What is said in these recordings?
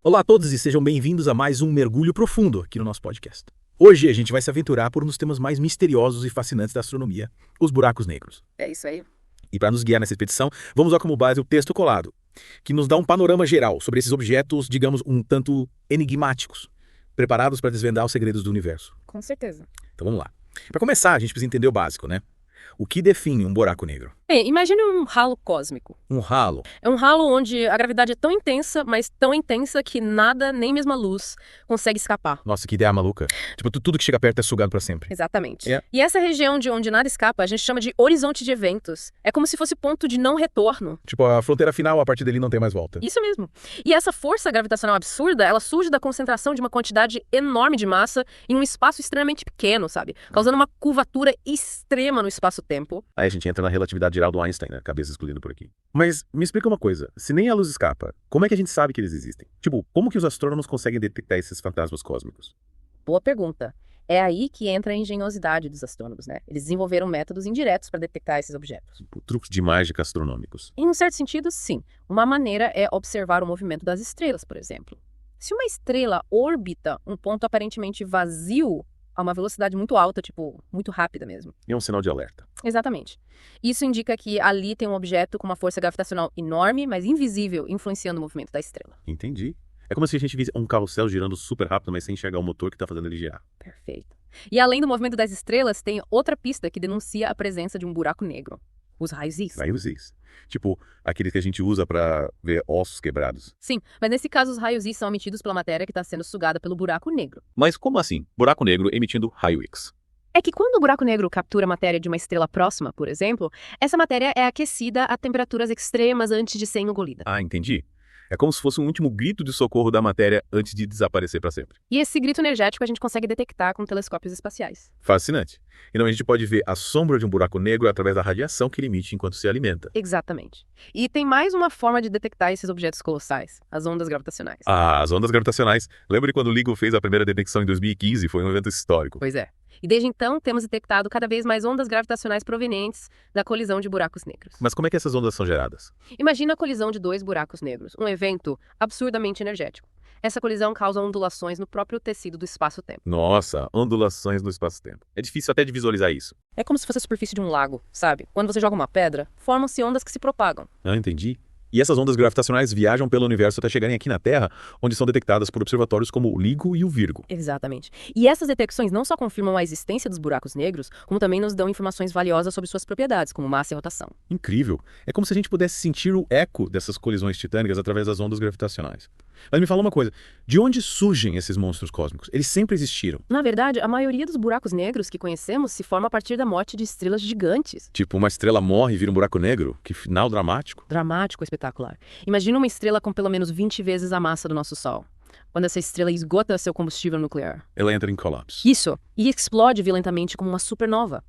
Olá a todos e sejam bem-vindos a mais um mergulho profundo aqui no nosso podcast. Hoje a gente vai se aventurar por um dos temas mais misteriosos e fascinantes da astronomia, os buracos negros. É isso aí. E para nos guiar nessa expedição, vamos usar como base o texto colado, que nos dá um panorama geral sobre esses objetos, digamos, um tanto enigmáticos, preparados para desvendar os segredos do universo. Com certeza. Então vamos lá. Para começar, a gente precisa entender o básico, né? O que define um buraco negro? Bem, imagine um ralo cósmico. Um ralo. É um ralo onde a gravidade é tão intensa, mas tão intensa que nada, nem mesmo a luz, consegue escapar. Nossa, que ideia maluca. Tipo, tudo que chega perto é sugado para sempre. Exatamente. É. E essa região de onde nada escapa, a gente chama de horizonte de eventos. É como se fosse ponto de não retorno. Tipo, a fronteira final, a partir dali não tem mais volta. Isso mesmo. E essa força gravitacional absurda, ela surge da concentração de uma quantidade enorme de massa em um espaço extremamente pequeno, sabe? Causando uma curvatura extrema no espaço-tempo. Aí a gente entra na relatividade geral do Einstein, né? Cabeça excluída por aqui. Mas me explica uma coisa. Se nem a luz escapa, como é que a gente sabe que eles existem? Tipo, como que os astrônomos conseguem detectar esses fantasmas cósmicos? Boa pergunta. É aí que entra a engenhosidade dos astrônomos, né? Eles desenvolveram métodos indiretos para detectar esses objetos. Tipo, truques de mágica astronômicos. Em um certo sentido, sim. Uma maneira é observar o movimento das estrelas, por exemplo. Se uma estrela orbita um ponto aparentemente vazio a uma velocidade muito alta, tipo, muito rápida mesmo. E é um sinal de alerta. Exatamente. Isso indica que ali tem um objeto com uma força gravitacional enorme, mas invisível, influenciando o movimento da estrela. Entendi. É como se a gente visse um carrossel girando super rápido, mas sem enxergar o motor que está fazendo ele girar. Perfeito. E além do movimento das estrelas, tem outra pista que denuncia a presença de um buraco negro. Os raios-x. Raios-x. Tipo, aqueles que a gente usa para ver ossos quebrados. Sim, mas nesse caso os raios-x são emitidos pela matéria que está sendo sugada pelo buraco negro. Mas como assim? Buraco negro emitindo raio-x. É que quando o buraco negro captura a matéria de uma estrela próxima, por exemplo, essa matéria é aquecida a temperaturas extremas antes de ser engolida. Ah, entendi. É como se fosse um último grito de socorro da matéria antes de desaparecer para sempre. E esse grito energético a gente consegue detectar com telescópios espaciais. Fascinante. Então a gente pode ver a sombra de um buraco negro através da radiação que ele emite enquanto se alimenta. Exatamente. E tem mais uma forma de detectar esses objetos colossais, as ondas gravitacionais. Ah, as ondas gravitacionais. Lembra quando o LIGO fez a primeira detecção em 2015? Foi um evento histórico. Pois é. E desde então temos detectado cada vez mais ondas gravitacionais provenientes da colisão de buracos negros. Mas como é que essas ondas são geradas? Imagina a colisão de dois buracos negros, um evento absurdamente energético. Essa colisão causa ondulações no próprio tecido do espaço-tempo. Nossa, ondulações no espaço-tempo. É difícil até de visualizar isso. É como se fosse a superfície de um lago, sabe? Quando você joga uma pedra, formam-se ondas que se propagam. Ah, entendi. E essas ondas gravitacionais viajam pelo universo até chegarem aqui na Terra, onde são detectadas por observatórios como o LIGO e o Virgo. Exatamente. E essas detecções não só confirmam a existência dos buracos negros, como também nos dão informações valiosas sobre suas propriedades, como massa e rotação. Incrível. É como se a gente pudesse sentir o eco dessas colisões titânicas através das ondas gravitacionais. Mas me fala uma coisa, de onde surgem esses monstros cósmicos? Eles sempre existiram. Na verdade, a maioria dos buracos negros que conhecemos se forma a partir da morte de estrelas gigantes. Tipo, uma estrela morre e vira um buraco negro? Que final dramático. Dramático, espetacular. Imagina uma estrela com pelo menos 20 vezes a massa do nosso Sol. Quando essa estrela esgota seu combustível nuclear. Ela entra em colapso. Isso, e explode violentamente como uma supernova.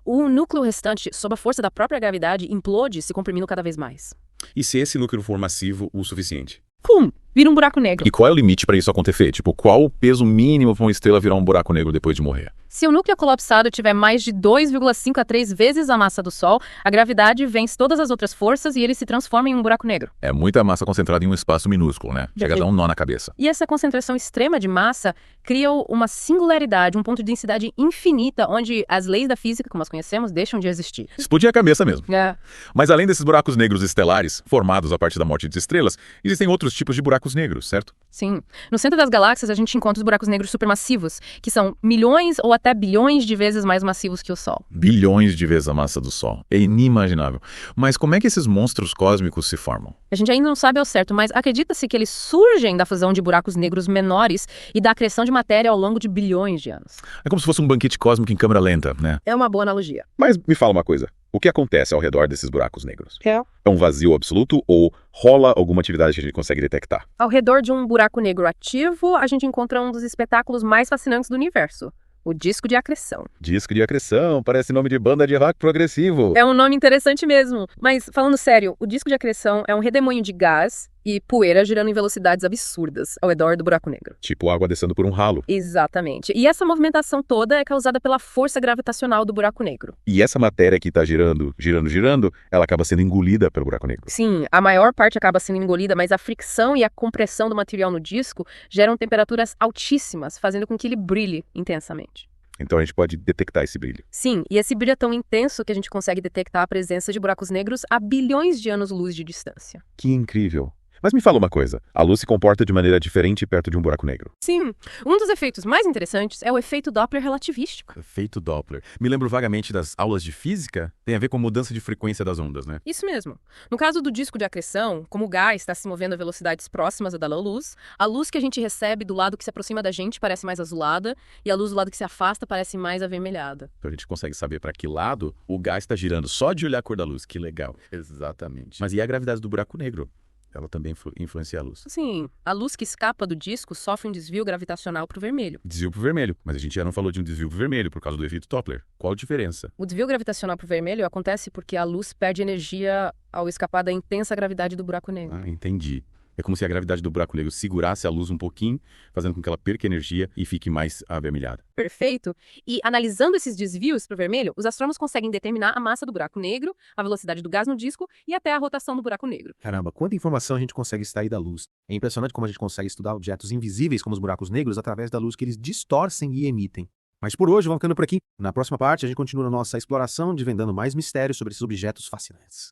O núcleo restante, sob a força da própria gravidade, implode, se comprimindo cada vez mais. E se esse núcleo for massivo o suficiente? Pum! Vira um buraco negro. E qual é o limite para isso acontecer? Tipo, qual o peso mínimo para uma estrela virar um buraco negro depois de morrer? Se o núcleo colapsado tiver mais de 2,5 a 3 vezes a massa do Sol, a gravidade vence todas as outras forças e ele se transforma em um buraco negro. É muita massa concentrada em um espaço minúsculo, né? Chega a dar um nó na cabeça. E essa concentração extrema de massa cria uma singularidade, um ponto de densidade infinita, onde as leis da física, como as conhecemos, deixam de existir. Explodir a cabeça mesmo. É. Mas além desses buracos negros estelares, formados a partir da morte de estrelas, existem outros tipos de buracos negros, certo? Sim. No centro das galáxias, a gente encontra os buracos negros supermassivos, que são milhões ou até bilhões de vezes mais massivos que o Sol. Bilhões de vezes a massa do Sol. É inimaginável. Mas como é que esses monstros cósmicos se formam? A gente ainda não sabe ao certo, mas acredita-se que eles surgem da fusão de buracos negros menores e da acreção de matéria ao longo de bilhões de anos. É como se fosse um banquete cósmico em câmera lenta, né? É uma boa analogia. Mas me fala uma coisa. O que acontece ao redor desses buracos negros? É um vazio absoluto ou rola alguma atividade que a gente consegue detectar? Ao redor de um buraco negro ativo, a gente encontra um dos espetáculos mais fascinantes do universo. O disco de acreção. Disco de acreção, parece nome de banda de rock progressivo. É um nome interessante mesmo. Mas, falando sério, o disco de acreção é um redemoinho de gás E poeira girando em velocidades absurdas ao redor do buraco negro. Tipo água descendo por um ralo. Exatamente. E essa movimentação toda é causada pela força gravitacional do buraco negro. E essa matéria que está girando, ela acaba sendo engolida pelo buraco negro. Sim, a maior parte acaba sendo engolida, mas a fricção e a compressão do material no disco geram temperaturas altíssimas, fazendo com que ele brilhe intensamente. Então a gente pode detectar esse brilho. Sim, e esse brilho é tão intenso que a gente consegue detectar a presença de buracos negros a bilhões de anos-luz de distância. Que incrível. Mas me fala uma coisa, a luz se comporta de maneira diferente perto de um buraco negro. Sim, um dos efeitos mais interessantes é o efeito Doppler relativístico. Efeito Doppler. Me lembro vagamente das aulas de física, tem a ver com mudança de frequência das ondas, né? Isso mesmo. No caso do disco de acreção, como o gás está se movendo a velocidades próximas da luz, a luz que a gente recebe do lado que se aproxima da gente parece mais azulada e a luz do lado que se afasta parece mais avermelhada. Então a gente consegue saber para que lado o gás está girando, só de olhar a cor da luz. Que legal. Exatamente. Mas e a gravidade do buraco negro? Ela também influencia a luz. Sim, a luz que escapa do disco sofre um desvio gravitacional para o vermelho. Desvio para o vermelho, mas a gente já não falou de um desvio para o vermelho por causa do efeito Doppler. Qual a diferença? O desvio gravitacional para o vermelho acontece porque a luz perde energia ao escapar da intensa gravidade do buraco negro. Ah, entendi. É como se a gravidade do buraco negro segurasse a luz um pouquinho, fazendo com que ela perca energia e fique mais avermelhada. Perfeito. E analisando esses desvios para o vermelho, os astrônomos conseguem determinar a massa do buraco negro, a velocidade do gás no disco e até a rotação do buraco negro. Caramba, quanta informação a gente consegue extrair da luz. É impressionante como a gente consegue estudar objetos invisíveis como os buracos negros através da luz que eles distorcem e emitem. Mas por hoje, vamos ficando por aqui. Na próxima parte, a gente continua a nossa exploração, desvendando mais mistérios sobre esses objetos fascinantes.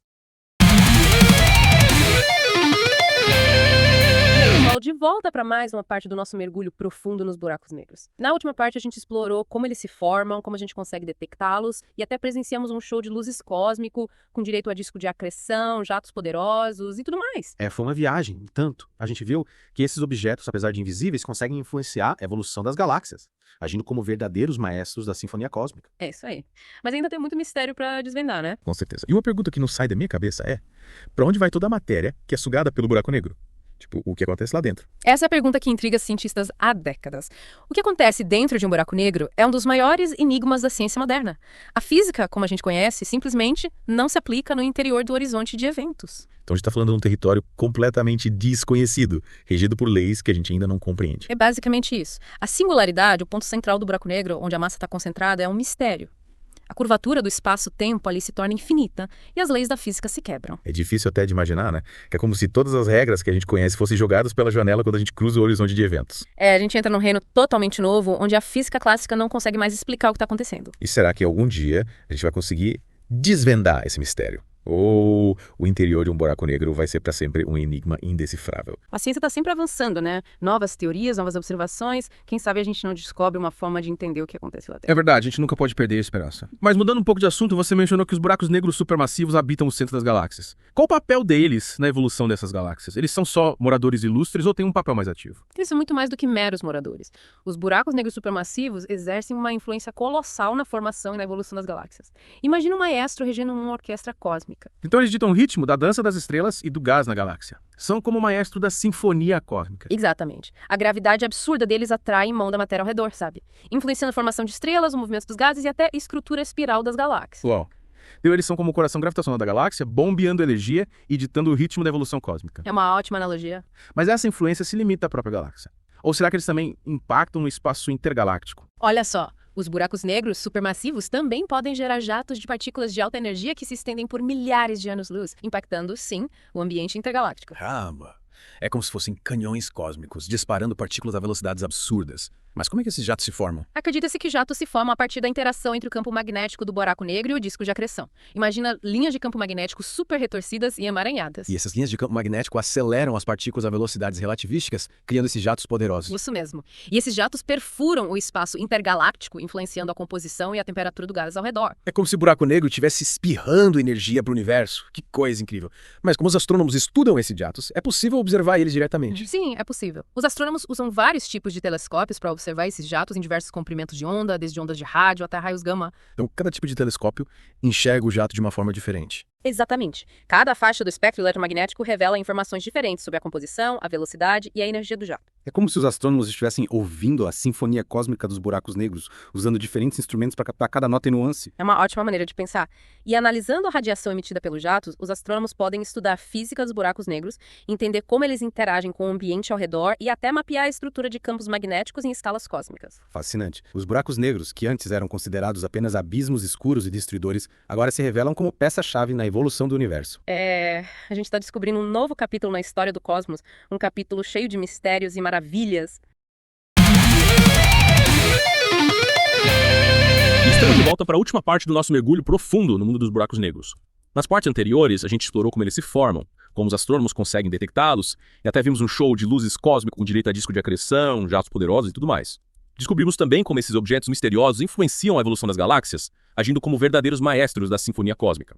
De volta para mais uma parte do nosso mergulho profundo nos buracos negros. Na última parte, a gente explorou como eles se formam, como a gente consegue detectá-los e até presenciamos um show de luzes cósmico, com direito a disco de acreção, jatos poderosos e tudo mais. Foi uma viagem, tanto. A gente viu que esses objetos, apesar de invisíveis, conseguem influenciar a evolução das galáxias, agindo como verdadeiros maestros da sinfonia cósmica. É isso aí. Mas ainda tem muito mistério para desvendar, né? Com certeza. E uma pergunta que não sai da minha cabeça é: para onde vai toda a matéria que é sugada pelo buraco negro? Tipo, o que acontece lá dentro? Essa é a pergunta que intriga cientistas há décadas. O que acontece dentro de um buraco negro é um dos maiores enigmas da ciência moderna. A física, como a gente conhece, simplesmente não se aplica no interior do horizonte de eventos. Então a gente está falando de um território completamente desconhecido, regido por leis que a gente ainda não compreende. É basicamente isso. A singularidade, o ponto central do buraco negro, onde a massa está concentrada, é um mistério. A curvatura do espaço-tempo ali se torna infinita e as leis da física se quebram. É difícil até de imaginar, né? Que é como se todas as regras que a gente conhece fossem jogadas pela janela quando a gente cruza o horizonte de eventos. A gente entra num reino totalmente novo, onde a física clássica não consegue mais explicar o que está acontecendo. E será que algum dia a gente vai conseguir desvendar esse mistério? Ou o interior de um buraco negro vai ser para sempre um enigma indecifrável? A ciência está sempre avançando, né? Novas teorias, novas observações. Quem sabe a gente não descobre uma forma de entender o que acontece lá dentro. É verdade, a gente nunca pode perder a esperança. Mas mudando um pouco de assunto, você mencionou que os buracos negros supermassivos habitam o centro das galáxias. Qual o papel deles na evolução dessas galáxias? Eles são só moradores ilustres ou têm um papel mais ativo? Eles são muito mais do que meros moradores. Os buracos negros supermassivos exercem uma influência colossal na formação e na evolução das galáxias. Imagina um maestro regendo uma orquestra cósmica. Então eles ditam o ritmo da dança das estrelas e do gás na galáxia. São como o maestro da sinfonia cósmica. Exatamente. A gravidade absurda deles atrai e mão da matéria ao redor, sabe? Influenciando a formação de estrelas, o movimento dos gases e até a estrutura espiral das galáxias. Uau. Então eles são como o coração gravitacional da galáxia, bombeando energia e ditando o ritmo da evolução cósmica. É uma ótima analogia. Mas essa influência se limita à própria galáxia. Ou será que eles também impactam no espaço intergaláctico? Olha só. Os buracos negros supermassivos também podem gerar jatos de partículas de alta energia que se estendem por milhares de anos-luz, impactando, sim, o ambiente intergaláctico. Caramba! É como se fossem canhões cósmicos, disparando partículas a velocidades absurdas. Mas como é que esses jatos se formam? Acredita-se que jatos se formam a partir da interação entre o campo magnético do buraco negro e o disco de acreção. Imagina linhas de campo magnético super retorcidas e emaranhadas. E essas linhas de campo magnético aceleram as partículas a velocidades relativísticas, criando esses jatos poderosos. Isso mesmo. E esses jatos perfuram o espaço intergaláctico, influenciando a composição e a temperatura do gás ao redor. É como se o buraco negro estivesse espirrando energia para o universo. Que coisa incrível. Mas como os astrônomos estudam esses jatos, é possível observar eles diretamente. Sim, é possível. Os astrônomos usam vários tipos de telescópios para observar esses jatos em diversos comprimentos de onda, desde ondas de rádio até raios gama. Então, cada tipo de telescópio enxerga o jato de uma forma diferente. Exatamente. Cada faixa do espectro eletromagnético revela informações diferentes sobre a composição, a velocidade e a energia do jato. É como se os astrônomos estivessem ouvindo a sinfonia cósmica dos buracos negros, usando diferentes instrumentos para captar cada nota e nuance. É uma ótima maneira de pensar. E analisando a radiação emitida pelos jatos, os astrônomos podem estudar a física dos buracos negros, entender como eles interagem com o ambiente ao redor e até mapear a estrutura de campos magnéticos em escalas cósmicas. Fascinante. Os buracos negros, que antes eram considerados apenas abismos escuros e destruidores, agora se revelam como peça-chave na evolução do universo. A gente está descobrindo um novo capítulo na história do cosmos, um capítulo cheio de mistérios e maravilhas. Estamos de volta para a última parte do nosso mergulho profundo no mundo dos buracos negros. Nas partes anteriores, a gente explorou como eles se formam, como os astrônomos conseguem detectá-los, e até vimos um show de luzes cósmicas com direito a disco de acreção, jatos poderosos e tudo mais. Descobrimos também como esses objetos misteriosos influenciam a evolução das galáxias, agindo como verdadeiros maestros da sinfonia cósmica.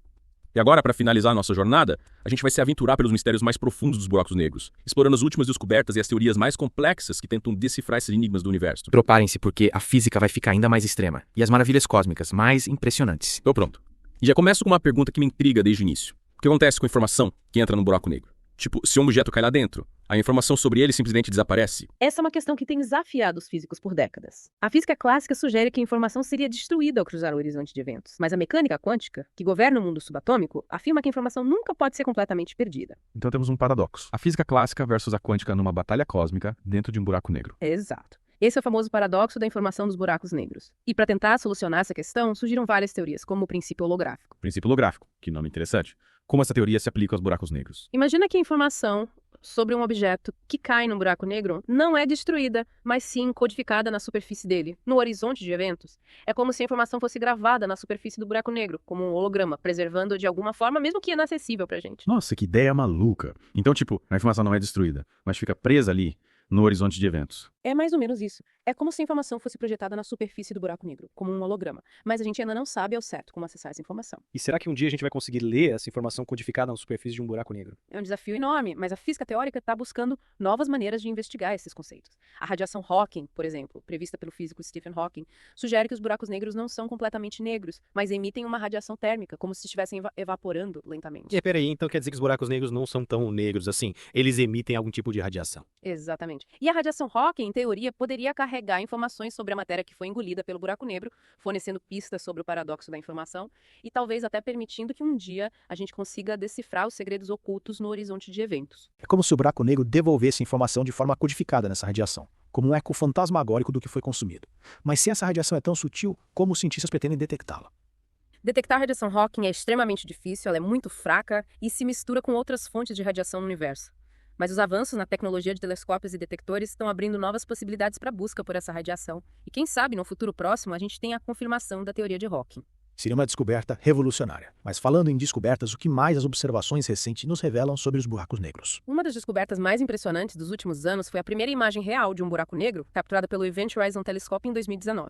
E agora, para finalizar a nossa jornada, a gente vai se aventurar pelos mistérios mais profundos dos buracos negros, explorando as últimas descobertas e as teorias mais complexas que tentam decifrar esses enigmas do universo. Preparem-se porque a física vai ficar ainda mais extrema e as maravilhas cósmicas mais impressionantes. Tô pronto. E já começo com uma pergunta que me intriga desde o início. O que acontece com a informação que entra no buraco negro? Tipo, se um objeto cai lá dentro, a informação sobre ele simplesmente desaparece? Essa é uma questão que tem desafiado os físicos por décadas. A física clássica sugere que a informação seria destruída ao cruzar o horizonte de eventos, mas a mecânica quântica, que governa o mundo subatômico, afirma que a informação nunca pode ser completamente perdida. Então temos um paradoxo. A física clássica versus a quântica numa batalha cósmica dentro de um buraco negro. Exato. Esse é o famoso paradoxo da informação dos buracos negros. E para tentar solucionar essa questão, surgiram várias teorias, como o princípio holográfico. Princípio holográfico, que nome interessante. Como essa teoria se aplica aos buracos negros? Imagina que a informação sobre um objeto que cai no buraco negro não é destruída, mas sim codificada na superfície dele, no horizonte de eventos. É como se a informação fosse gravada na superfície do buraco negro, como um holograma, preservando de alguma forma, mesmo que inacessível pra gente. Nossa, que ideia maluca. Então, tipo, a informação não é destruída, mas fica presa ali, no horizonte de eventos. É mais ou menos isso. É como se a informação fosse projetada na superfície do buraco negro, como um holograma. Mas a gente ainda não sabe ao certo como acessar essa informação. E será que um dia a gente vai conseguir ler essa informação codificada na superfície de um buraco negro? É um desafio enorme, mas a física teórica está buscando novas maneiras de investigar esses conceitos. A radiação Hawking, por exemplo, prevista pelo físico Stephen Hawking, sugere que os buracos negros não são completamente negros, mas emitem uma radiação térmica, como se estivessem evaporando lentamente. E peraí, então quer dizer que os buracos negros não são tão negros assim? Eles emitem algum tipo de radiação. Exatamente. E a radiação Hawking, em teoria, poderia carregar informações sobre a matéria que foi engolida pelo buraco negro, fornecendo pistas sobre o paradoxo da informação e talvez até permitindo que um dia a gente consiga decifrar os segredos ocultos no horizonte de eventos. É como se o buraco negro devolvesse informação de forma codificada nessa radiação, como um eco fantasmagórico do que foi consumido. Mas se essa radiação é tão sutil, como os cientistas pretendem detectá-la? Detectar a radiação Hawking é extremamente difícil, ela é muito fraca e se mistura com outras fontes de radiação no universo. Mas os avanços na tecnologia de telescópios e detectores estão abrindo novas possibilidades para a busca por essa radiação. E quem sabe, no futuro próximo, a gente tem a confirmação da teoria de Hawking. Seria uma descoberta revolucionária. Mas falando em descobertas, o que mais as observações recentes nos revelam sobre os buracos negros? Uma das descobertas mais impressionantes dos últimos anos foi a primeira imagem real de um buraco negro, capturada pelo Event Horizon Telescope em 2019.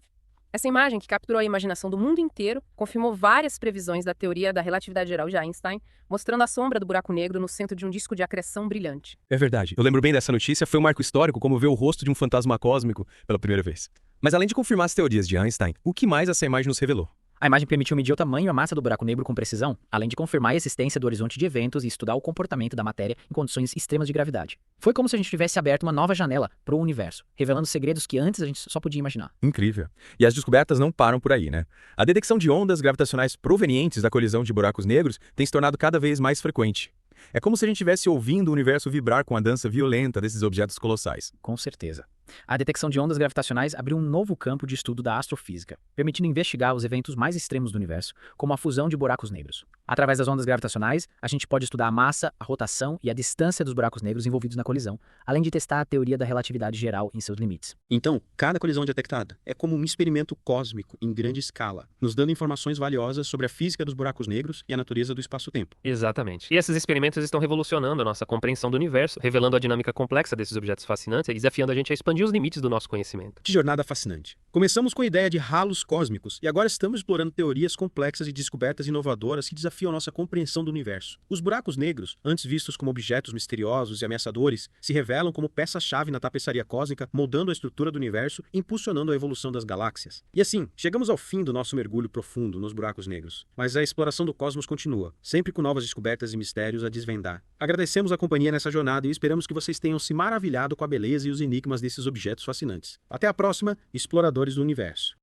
Essa imagem, que capturou a imaginação do mundo inteiro, confirmou várias previsões da teoria da relatividade geral de Einstein, mostrando a sombra do buraco negro no centro de um disco de acreção brilhante. É verdade. Eu lembro bem dessa notícia, foi um marco histórico como ver o rosto de um fantasma cósmico pela primeira vez. Mas além de confirmar as teorias de Einstein, o que mais essa imagem nos revelou? A imagem permitiu medir o tamanho e a massa do buraco negro com precisão, além de confirmar a existência do horizonte de eventos e estudar o comportamento da matéria em condições extremas de gravidade. Foi como se a gente tivesse aberto uma nova janela para o universo, revelando segredos que antes a gente só podia imaginar. Incrível. E as descobertas não param por aí, né? A detecção de ondas gravitacionais provenientes da colisão de buracos negros tem se tornado cada vez mais frequente. É como se a gente estivesse ouvindo o universo vibrar com a dança violenta desses objetos colossais. Com certeza. A detecção de ondas gravitacionais abriu um novo campo de estudo da astrofísica, permitindo investigar os eventos mais extremos do universo, como a fusão de buracos negros. Através das ondas gravitacionais, a gente pode estudar a massa, a rotação e a distância dos buracos negros envolvidos na colisão, além de testar a teoria da relatividade geral em seus limites. Então, cada colisão detectada é como um experimento cósmico em grande escala, nos dando informações valiosas sobre a física dos buracos negros e a natureza do espaço-tempo. Exatamente. E esses experimentos estão revolucionando a nossa compreensão do universo, revelando a dinâmica complexa desses objetos fascinantes e desafiando a gente a expandir expandir os limites do nosso conhecimento. Que jornada fascinante. Começamos com a ideia de ralos cósmicos e agora estamos explorando teorias complexas e descobertas inovadoras que desafiam a nossa compreensão do universo. Os buracos negros, antes vistos como objetos misteriosos e ameaçadores, se revelam como peça-chave na tapeçaria cósmica, moldando a estrutura do universo e impulsionando a evolução das galáxias. E assim, chegamos ao fim do nosso mergulho profundo nos buracos negros. Mas a exploração do cosmos continua, sempre com novas descobertas e mistérios a desvendar. Agradecemos a companhia nessa jornada e esperamos que vocês tenham se maravilhado com a beleza e os enigmas desses objetos fascinantes. Até a próxima, exploradores do universo.